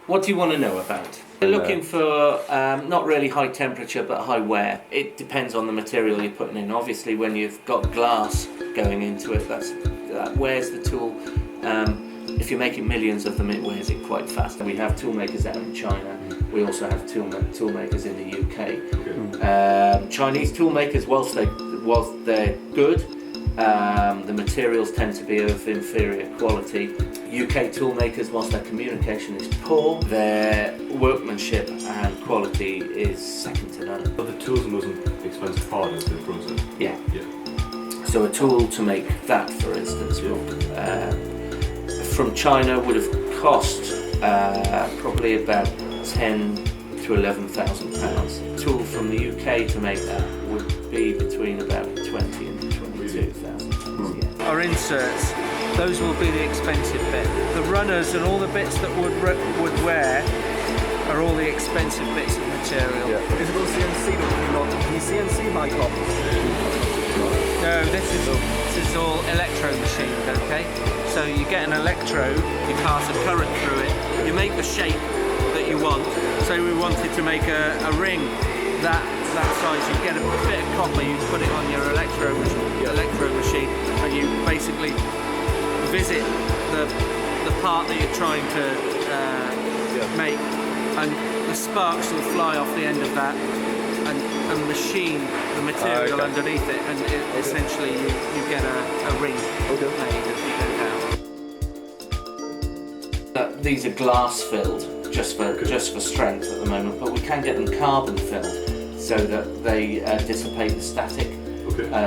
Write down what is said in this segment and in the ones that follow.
What do you want to know about? We're looking for not really high temperature but high wear. It depends on the material you're putting in. Obviously when you've got glass going into it, that wears the tool. If you're making millions of them, it wears it quite fast. We have tool makers out in China. We also have tool makers in the UK. Chinese tool makers, whilst they're good, the materials tend to be of inferior quality. UK tool makers, whilst their communication is poor, their workmanship and quality is second to none. But the tools are the most expensive part of the process. Yeah. So a tool to make that, for instance, from China would have cost probably about £10,000 to £11,000. A tool from the UK to make that would be between about £20,000 and £22,000. Our inserts, those will be the expensive bit. The runners and all the bits that would wear are all the expensive bits of material. Yeah. Is it all CNC? Can you CNC my copies? No, this is all electro machined, okay? So you get an electrode, you pass a current through it, you make the shape that you want. So we wanted to make a ring that size. You get a bit of copper, you put it on your electro machine, and you basically visit the part that you're trying to make, and the sparks will fly off the end of that and machine the material underneath it, and essentially you get a ring made as you go down. These are glass filled just for strength at the moment, but we can get them carbon filled so that they dissipate the static.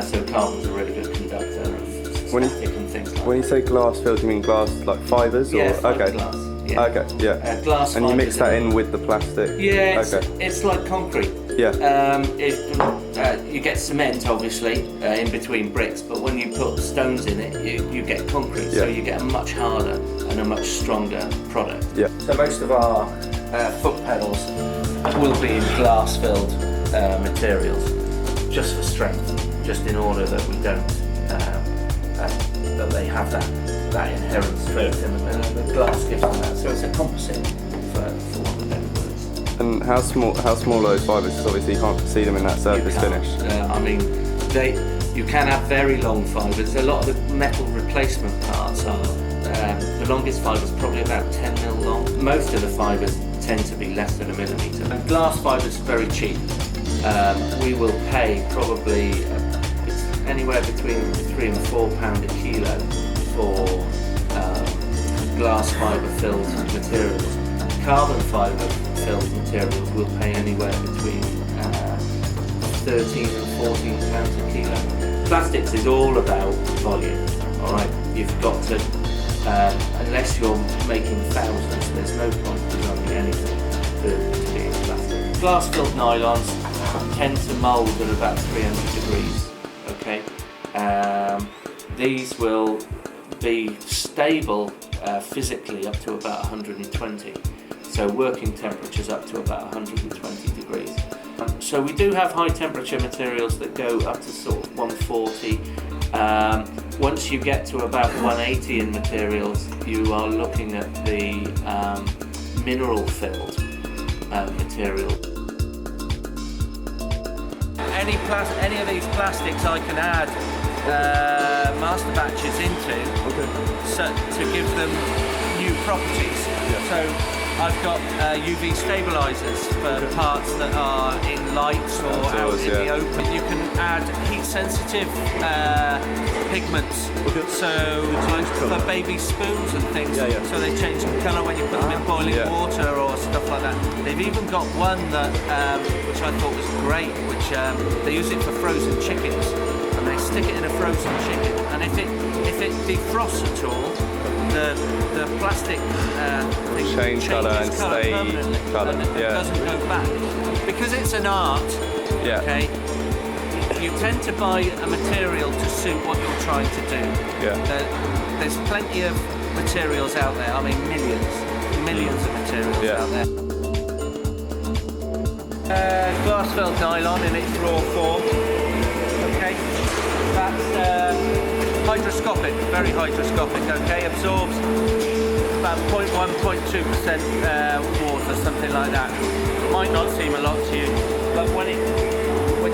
So carbon's a really good conductor of static and things like that. When you say glass filled, you mean glass like fibres? Yeah, or glass. Yeah. Okay, yeah. Glass and you mix that in with the plastic? Yeah, it's like concrete. Yeah. You get cement, obviously, in between bricks, but when you put stones in it, you get concrete, so you get a much harder and a much stronger product. Yeah. So most of our foot pedals will be in glass-filled materials, just for strength, just in order that we don't, that they have that inherent strength in them, and the glass gives them that. So it's a composite, for want of better words. And how small are those fibres? Because obviously you can't see them in that surface finish. You can have very long fibres. A lot of the metal replacement parts are, the longest fibre is probably about 10 mil long. Most of the fibres tend to be less than a millimetre. And glass fibres are very cheap. We will pay probably anywhere between £3 and £4 a kilo for glass fibre filled materials. Carbon fibre filled materials will pay anywhere between £13 and £14 a kilo. Plastics is all about volume. All right, you've got to, unless you're making thousands, there's no point in running anything to be in plastic. Glass filled nylons tend to mould at about 300 degrees. Okay, these will be stable physically up to about 120. So working temperatures up to about 120 degrees. So we do have high temperature materials that go up to sort of 140. Once you get to about 180 in materials, you are looking at the mineral filled material. Any of these plastics I can add master batches into to give them new properties. So I've got UV stabilizers for parts that are in lights or out in the open. You can add heat-sensitive pigments, so like for baby spoons and things, so they change colour when you put them in boiling water or stuff like that. They've even got one that, which I thought was great, which they use it for frozen chickens, and they stick it in a frozen chicken, and if it defrosts at all, the plastic thing change colour and stay colour, and it doesn't go back. Because it's an art, okay, you tend to buy a material to suit what you're trying to do. There's plenty of materials out there, I mean millions of materials out there. Glass filled nylon in its raw form, okay, that's hydroscopic, very hydroscopic, okay, absorbs about 0.1, 0.2% water, something like that. Might not seem a lot to you, but when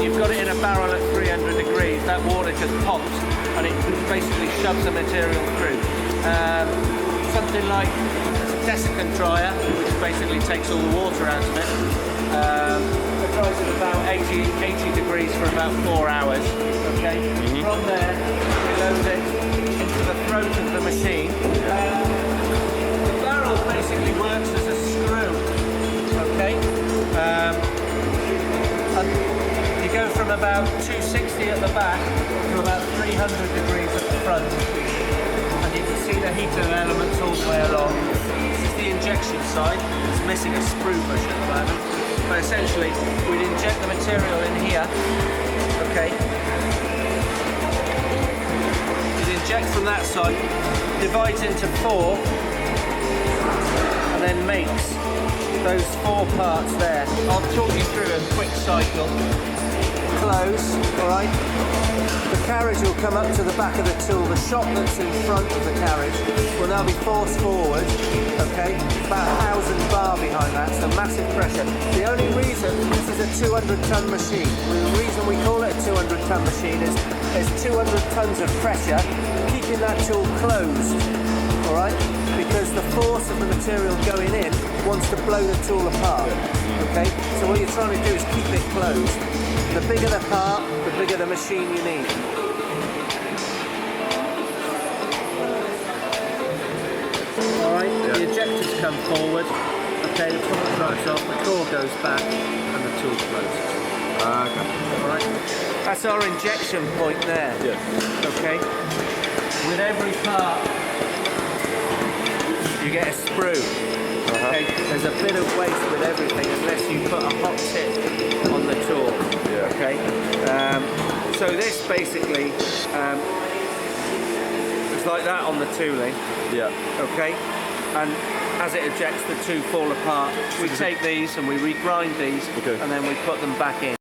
you've got it in a barrel at 300 degrees, that water just pops and it basically shoves the material through. Something like a desiccant dryer, which basically takes all the water out of it. It dries at about 80 degrees for about 4 hours. Okay. From there, we load it into the throat of the machine. The barrel basically works as a screw. Okay. And you go from about 260 at the back to about 300 degrees at the front. And you can see the heater elements all the way along. This is the injection side. It's missing a sprue bush at the moment. But essentially, we'd inject the material in here. Okay. It injects from that side, divides into 4, and then makes those 4 parts there. I'll talk you through a quick cycle. Close, alright? The carriage will come up to the back of the tool. The shot that's in front of the carriage will now be forced forward, okay? About 1,000 bar behind that, so massive pressure. The only reason this is a 200-ton machine, the reason we call it a 200-ton machine is there's 200 tons of pressure keeping that tool closed, alright? Because the force of the material going in wants to blow the tool apart, okay? So what you're trying to do is keep it closed. The bigger the part, the bigger the machine you need. Alright, the ejectors come forward, okay, the pump drives off, the core goes back, and the tool closes. Okay. Alright, that's our injection point there. Yeah. Okay, with every part, you get a sprue. Okay, there's a bit of waste with everything unless you put a hot tip on the tool. Yeah. Okay, so this basically it's like that on the tooling. Yeah. Okay, and as it ejects, the two fall apart. We take these and we regrind these, Okay. and then we put them back in.